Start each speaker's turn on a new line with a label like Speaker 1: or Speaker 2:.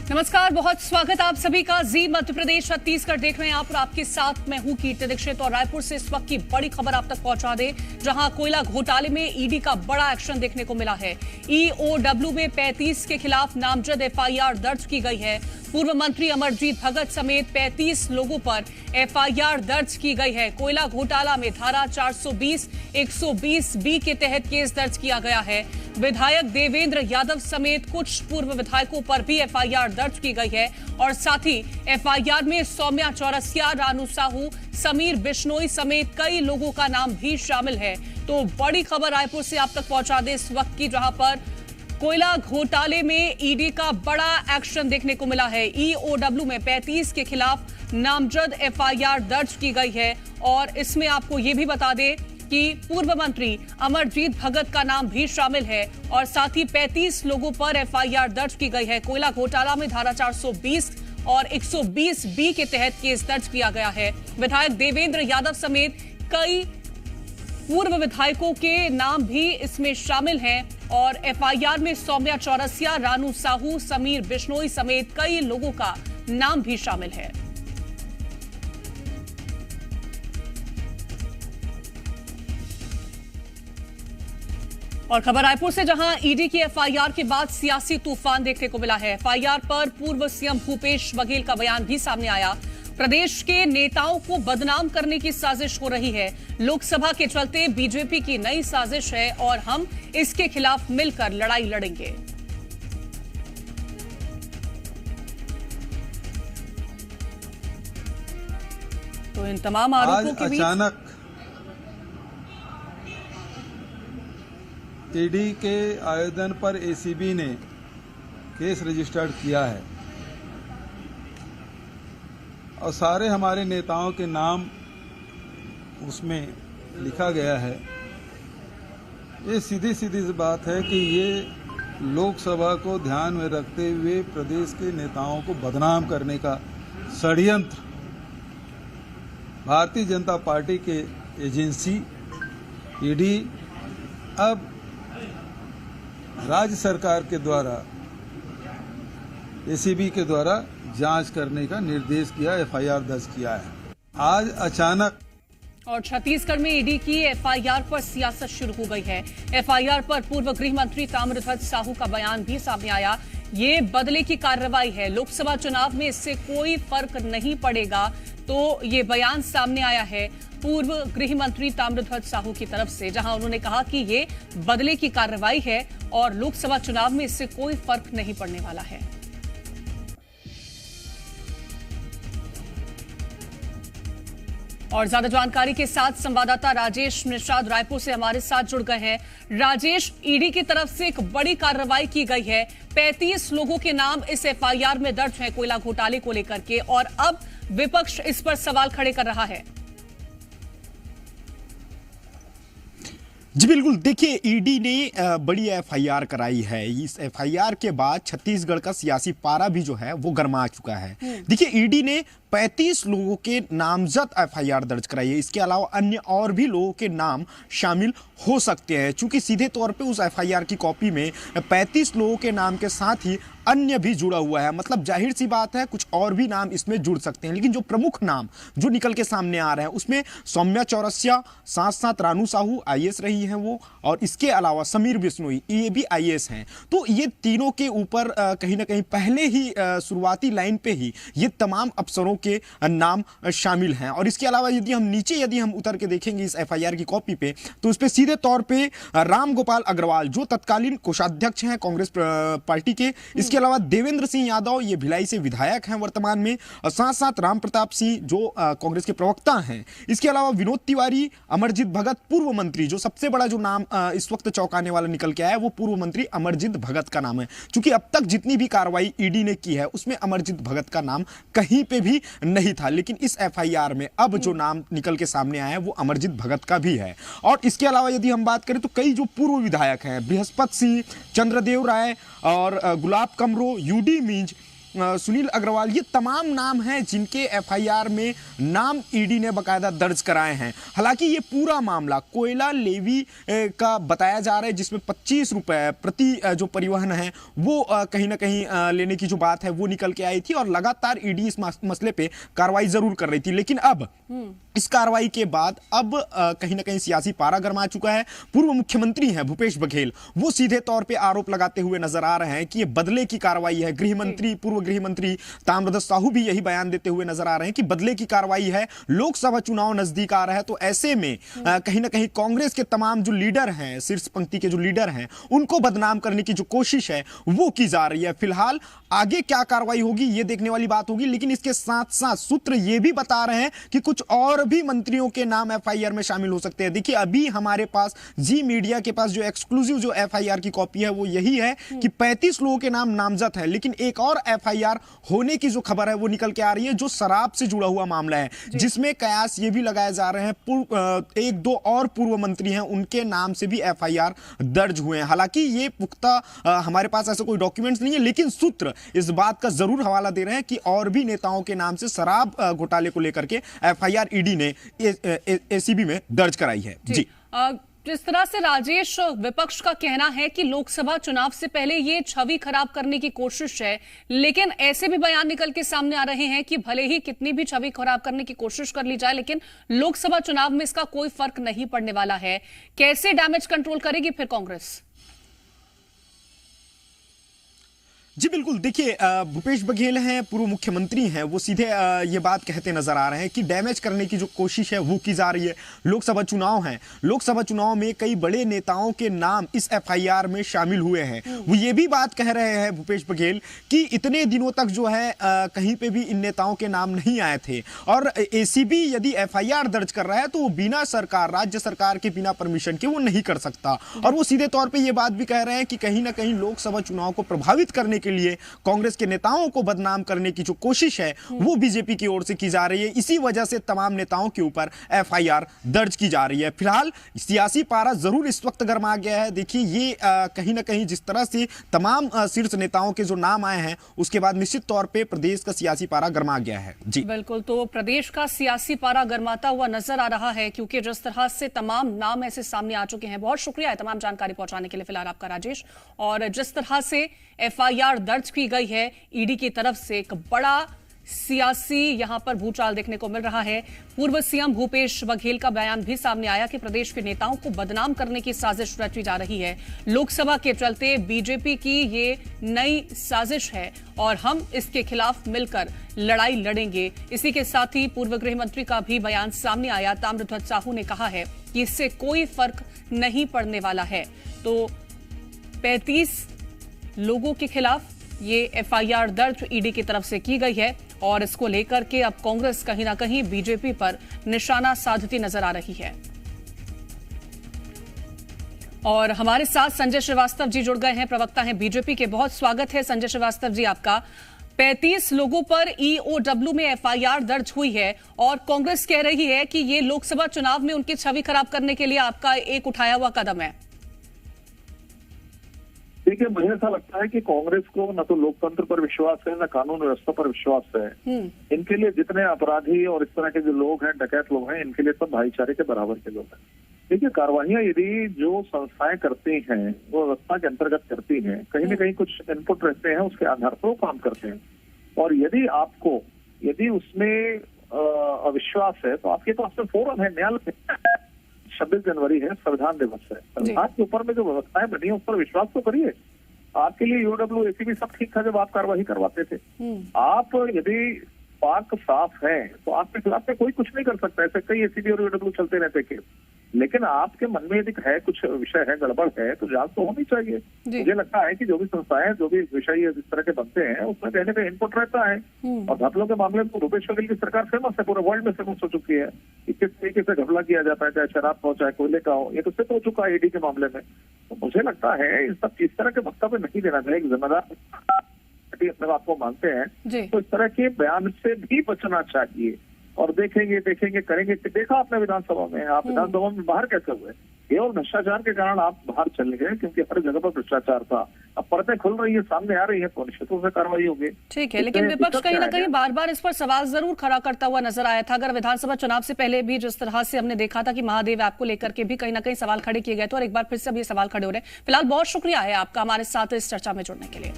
Speaker 1: नमस्कार, बहुत स्वागत आप सभी का। जी मध्य प्रदेश छत्तीसगढ़ देख रहे हैं आप और आपके साथ मैं हूं कीर्ति दीक्षित। और रायपुर से इस वक्त की बड़ी खबर आप तक पहुंचा दे, जहां कोयला घोटाले में ईडी का बड़ा एक्शन देखने को मिला है। ईओडब्ल्यू में 35 के खिलाफ नामजद एफआईआर दर्ज की गई है। पूर्व मंत्री अमरजीत भगत समेत 35 लोगों पर एफआईआर दर्ज की गई है। कोयला घोटाला में धारा 420, 120 बी के तहत केस दर्ज किया गया है। विधायक देवेंद्र यादव समेत कुछ पूर्व विधायकों पर भी एफआईआर दर्ज की गई है। और साथ ही एफआईआर में सौम्या चौरसिया, रानू साहू, समीर बिश्नोई समेत कई लोगों का नाम भी शामिल है। तो बड़ी खबर रायपुर से आप तक पहुंचा दे इस वक्त की, जहां पर कोयला घोटाले में ईडी का बड़ा एक्शन देखने को मिला है। ईओडब्ल्यू में 35 के खिलाफ नामजद एफआईआर दर्ज की गई है। और इसमें आपको यह भी बता दें कि पूर्व मंत्री अमरजीत भगत का नाम भी शामिल है। और साथ ही 35 लोगों पर एफआईआर दर्ज की गई है। कोयला घोटाला में धारा 420 और 120 बी के तहत केस दर्ज किया गया है। विधायक देवेंद्र यादव समेत कई पूर्व विधायकों के नाम भी इसमें शामिल हैं। और एफआईआर में सौम्या चौरसिया, रानू साहू, समीर बिश्नोई समेत कई लोगों का नाम भी शामिल है। और खबर रायपुर से, जहां ईडी की एफआईआर के बाद सियासी तूफान देखने को मिला है। एफआईआर पर पूर्व सीएम भूपेश बघेल का बयान भी सामने आया। प्रदेश के नेताओं को बदनाम करने की साजिश हो रही है। लोकसभा के चलते बीजेपी की नई साजिश है और हम इसके खिलाफ मिलकर लड़ाई लड़ेंगे। तो इन तमाम आरोपों के बीच
Speaker 2: अचानक ईडी के आवेदन पर एसीबी ने केस रजिस्टर्ड किया है और सारे हमारे नेताओं के नाम उसमें लिखा गया है। ये सीधी सीधी सी बात है कि ये लोकसभा को ध्यान में रखते हुए प्रदेश के नेताओं को बदनाम करने का षड्यंत्र भारतीय जनता पार्टी के एजेंसी ईडी अब राज्य सरकार के द्वारा एसीबी के द्वारा जांच करने का निर्देश किया, एफआईआर दर्ज किया है। आज अचानक
Speaker 1: और छत्तीसगढ़ में ईडी की एफआईआर पर सियासत शुरू हो गई है। एफआईआर पर पूर्व गृह मंत्री ताम्रध्वज साहू का बयान भी सामने आया। ये बदले की कार्रवाई है, लोकसभा चुनाव में इससे कोई फर्क नहीं पड़ेगा। तो ये बयान सामने आया है पूर्व गृह मंत्री ताम्रध्वज साहू की तरफ से, जहां उन्होंने कहा कि ये बदले की कार्रवाई है और लोकसभा चुनाव में इससे कोई फर्क नहीं पड़ने वाला है। और ज्यादा जानकारी के साथ संवाददाता राजेश निषाद रायपुर से हमारे साथ जुड़ गए हैं। राजेश, ईडी की तरफ से एक बड़ी कार्रवाई की गई है। 35 लोगों के नाम इस एफआईआर में दर्ज हैं कोयला घोटाले को लेकर के, और अब विपक्ष इस पर सवाल खड़े कर रहा है।
Speaker 3: जी बिल्कुल, देखिए ईडी ने बड़ी एफआईआर कराई है। इस एफआईआर के बाद छत्तीसगढ़ का सियासी पारा भी जो है वो गर्मा चुका है। देखिए ईडी ने 35 लोगों के नामजद एफआईआर दर्ज कराई है। इसके अलावा अन्य और भी लोगों के नाम शामिल हो सकते हैं, चूंकि सीधे तौर पे उस एफआईआर की कॉपी में 35 लोगों के नाम के साथ ही अन्य भी जुड़ा हुआ है। मतलब जाहिर सी बात है कुछ और भी नाम इसमें जुड़ सकते हैं, लेकिन जो प्रमुख नाम जो निकल के सामने आ रहे हैं उसमें सौम्या चौरसिया, साथ साथ रानू साहू आईएएस रही हैं वो, और इसके अलावा समीर बिश्नोई ये भी आईएएस हैं। तो ये तीनों के ऊपर कहीं ना कहीं पहले ही शुरुआती लाइन पे ही ये तमाम अफसरों के नाम शामिल हैं। और इसके अलावा यदि हम उतर के देखेंगे इस एफआईआर की कॉपी पे, तो इस पे सीधे तौर पे राम गोपाल अग्रवाल जो तत्कालीन कोषाध्यक्ष हैं कांग्रेस पार्टी के, इसके अलावा देवेंद्र सिंह यादव ये भिलाई से विधायक हैं वर्तमान में, और साथ साथ राम प्रताप सिंह जो कांग्रेस के प्रवक्ता हैं। इसके अलावा विनोद तिवारी, अमरजीत भगत पूर्व मंत्री, जो सबसे बड़ा जो नाम इस वक्त चौंकाने वाला निकल के आया है वो पूर्व मंत्री अमरजीत भगत का नाम है। क्योंकि अब तक जितनी भी कार्रवाई ईडी ने की है उसमें अमरजीत भगत का नाम कहीं पे भी नहीं था, लेकिन इस एफआईआर में अब जो नाम निकल के सामने आया है वो अमरजीत भगत का भी है। और इसके अलावा यदि हम बात करें तो कई जो पूर्व विधायक हैं, बृहस्पत सिंह, चंद्रदेव राय और गुलाब कमरो, यूडी मींज, सुनील अग्रवाल, ये तमाम नाम हैं जिनके एफआईआर में नाम ईडी ने बकायदा दर्ज कराए हैं। हालांकि ये पूरा मामला कोयला लेवी का बताया जा रहा है, जिसमें 25 रुपए प्रति जो परिवहन है वो कहीं ना कहीं लेने की जो बात है वो निकल के आई थी, और लगातार ईडी इस मसले पे कार्रवाई जरूर कर रही थी। लेकिन अब इस कार्रवाई के बाद अब कहीं ना कहीं सियासी पारा गरमा चुका है। पूर्व मुख्यमंत्री हैं भूपेश बघेल, वो सीधे तौर पे आरोप लगाते हुए नजर आ रहे हैं कि ये बदले की कार्रवाई है। गृह मंत्री, पूर्व गृह मंत्री ताम्रध्वज साहू भी यही बयान देते हुए नजर आ रहे हैं कि बदले की कार्रवाई है। लोकसभा चुनाव नजदीक आ रहा है, तो ऐसे में कहीं ना कहीं कांग्रेस के तमाम जो लीडर हैं, शीर्ष पंक्ति के जो लीडर हैं, उनको बदनाम करने की जो कोशिश है वो की जा रही है। फिलहाल आगे क्या कार्रवाई होगी ये देखने वाली बात होगी, लेकिन इसके साथ साथ सूत्र ये भी बता रहे हैं कि कुछ और भी मंत्रियों के नाम एफआईआर में शामिल हो सकते हैं। देखिए, अभी हमारे पास जी मीडिया के पास जो एक्सक्लूसिव जो एफआईआर की कॉपी है वो यही है कि 35 लोगों के नाम नामजद है। लेकिन एक और एफआईआर होने की जो खबर है वो निकल के आ रही है, जो शराब से जुड़ा हुआ मामला है, जिसमें कयास ये भी लगाए जा रहे हैं एक दो और पूर्व मंत्री हैं, उनके नाम से भी एफआईआर दर्ज हुए हैं। हालांकि ये पुख्ता हमारे पास ऐसा कोई डॉक्यूमेंट्स नहीं है, लेकिन सूत्र इस बात का जरूर हवाला दे रहे हैं कि और भी नेताओं के नाम से शराब घोटाले को लेकर के एफआईआर ईडी ने एसीबी में दर्ज कराई है। जी,
Speaker 1: जिस तरह से राजेश, विपक्ष का कहना है कि लोकसभा चुनाव से पहले ये छवि खराब करने की कोशिश है, लेकिन ऐसे भी बयान निकल के सामने आ रहे हैं कि भले ही कितनी भी छवि खराब करने की कोशिश कर ली जाए, लेकिन लोकसभा चुनाव में इसका कोई फर्क नहीं पड़ने वाला है। कैसे डैमेज कंट्रोल करेगी फिर कांग्रेस?
Speaker 3: जी बिल्कुल, देखिए भूपेश बघेल हैं, पूर्व मुख्यमंत्री हैं, वो सीधे ये बात कहते नजर आ रहे हैं कि डैमेज करने की जो कोशिश है वो की जा रही है। लोकसभा चुनाव हैं, लोकसभा चुनाव में कई बड़े नेताओं के नाम इस एफआईआर में शामिल हुए हैं। वो ये भी बात कह रहे हैं भूपेश बघेल कि इतने दिनों तक जो है कहीं पे भी इन नेताओं के नाम नहीं आए थे, और एसीबी यदि एफआईआर दर्ज कर रहा है तो वो बिना सरकार, राज्य सरकार के बिना परमिशन के वो नहीं कर सकता। और वो सीधे तौर पर यह बात भी कह रहे हैं कि कहीं ना कहीं लोकसभा चुनाव को प्रभावित करने के लिए, कांग्रेस के नेताओं को बदनाम करने की जो कोशिश है वो बीजेपी की ओर से की जा रही है। इसी वजह से तमाम नेताओं के ऊपर एफआईआर दर्ज की जा रही है। फिलहाल सियासी पारा जरूर इस वक्त गर्मा गया है। देखिए, ये कहीं ना कहीं जिस तरह से तमाम शीर्ष नेताओं के जो नाम आए हैं, उसके बाद निश्चित तौर पे प्रदेश का सियासी पारा गर्मा गया है। जी
Speaker 1: बिल्कुल, तो प्रदेश का सियासी पारा गर्माता हुआ नजर आ रहा है, क्योंकि जिस तरह से तमाम नाम ऐसे सामने आ चुके हैं। बहुत शुक्रिया है तमाम जानकारी पहुंचाने के लिए फिलहाल आपका राजेश। और जिस तरह से एफआईआर दर्ज की गई है ईडी की तरफ से, एक बड़ा सियासी यहां पर भूचाल देखने को मिल रहा है। पूर्व सीएम भूपेश बघेल का बयान भी सामने आया कि प्रदेश के नेताओं को बदनाम करने की साजिश रची जा रही है। लोकसभा के चलते बीजेपी की ये नई साजिश है और हम इसके खिलाफ मिलकर लड़ाई लड़ेंगे। इसी के साथ ही पूर्व गृह मंत्री का भी बयान सामने आया। ताम्रध्वज साहू ने कहा है कि इससे कोई फर्क नहीं पड़ने वाला है। तो 35 लोगों के खिलाफ ये एफआईआर दर्ज ईडी की तरफ से की गई है, और इसको लेकर के अब कांग्रेस कहीं ना कहीं बीजेपी पर निशाना साधती नजर आ रही है। और हमारे साथ संजय श्रीवास्तव जी जुड़ गए हैं, प्रवक्ता हैं बीजेपी के। बहुत स्वागत है संजय श्रीवास्तव जी आपका। 35 लोगों पर ईओडब्ल्यू में एफआईआर दर्ज हुई है, और कांग्रेस कह रही है कि ये लोकसभा चुनाव में उनकी छवि खराब करने के लिए आपका एक उठाया हुआ कदम है।
Speaker 4: देखिए, मुझे ऐसा लगता है कि कांग्रेस को न तो लोकतंत्र पर विश्वास है, न कानून व्यवस्था पर विश्वास है। इनके लिए जितने अपराधी और इस तरह के जो लोग हैं, डकैत लोग हैं, इनके लिए सब भाईचारे के बराबर के लोग हैं। देखिए, कार्रवाइयां यदि जो संस्थाएं करती हैं, वो व्यवस्था के अंतर्गत करती हैं, कहीं न कहीं कुछ इनपुट रहते हैं, उसके आधार पर वो काम करते हैं। और यदि उसमें अविश्वास है तो आपके पास में फोरम है, न्यायालय है। 26 जनवरी है, संविधान दिवस है। संविधान के ऊपर में जो व्यवस्थाएं बनी है उस पर विश्वास तो करिए। आपके लिए ईओडब्ल्यू, एसीबी सब ठीक था जब आप कार्रवाई करवाते थे। आप यदि पाक साफ है तो आपके खिलाफ में कोई कुछ नहीं कर सकता। ऐसे कई एसीबी और ईओडब्ल्यू चलते रहते केस। लेकिन आपके मन में यदि है कुछ विषय है, गड़बड़ है, तो जांच तो होनी चाहिए। मुझे लगता है कि जो भी संस्थाएं, जो भी विषय इस तरह के बनते हैं, उसमें कहने का इनपुट रहता है। और घपलों के मामले में भूपेश बघेल की सरकार फेमस है, पूरे वर्ल्ड में फेमस हो चुकी है। किस तरीके से घपला किया जाता है, चाहे शराब का हो, चाहे कोयले का हो, ये तो सिद्ध हो चुका है ईडी के मामले में। तो मुझे लगता है इस सब इस तरह के वक्तव्य नहीं देना चाहिए। एक जिम्मेदार अपने आप को मानते हैं तो इस तरह के बयान से भी बचना चाहिए। और देखेंगे करेंगे। देखा आपने विधानसभा में, आप विधानसभा में बाहर कैसे हुए? केवल भ्रष्टाचार के कारण आप बाहर चले गए, क्योंकि हर जगह पर भ्रष्टाचार था। अब परतें खुल रही है, सामने आ रही है, तो निश्चित रूप से कार्रवाई होगी।
Speaker 1: ठीक है, लेकिन विपक्ष कहीं ना कहीं बार बार इस पर सवाल जरूर खड़ा करता हुआ नजर आया था। अगर विधानसभा चुनाव से पहले भी जिस तरह से हमने देखा था कि महादेव ऐप को लेकर के भी कहीं ना कहीं सवाल खड़े किए गए थे, और एक बार फिर से अब ये सवाल खड़े हो रहे हैं। फिलहाल बहुत शुक्रिया है आपका हमारे साथ इस चर्चा में जुड़ने के लिए।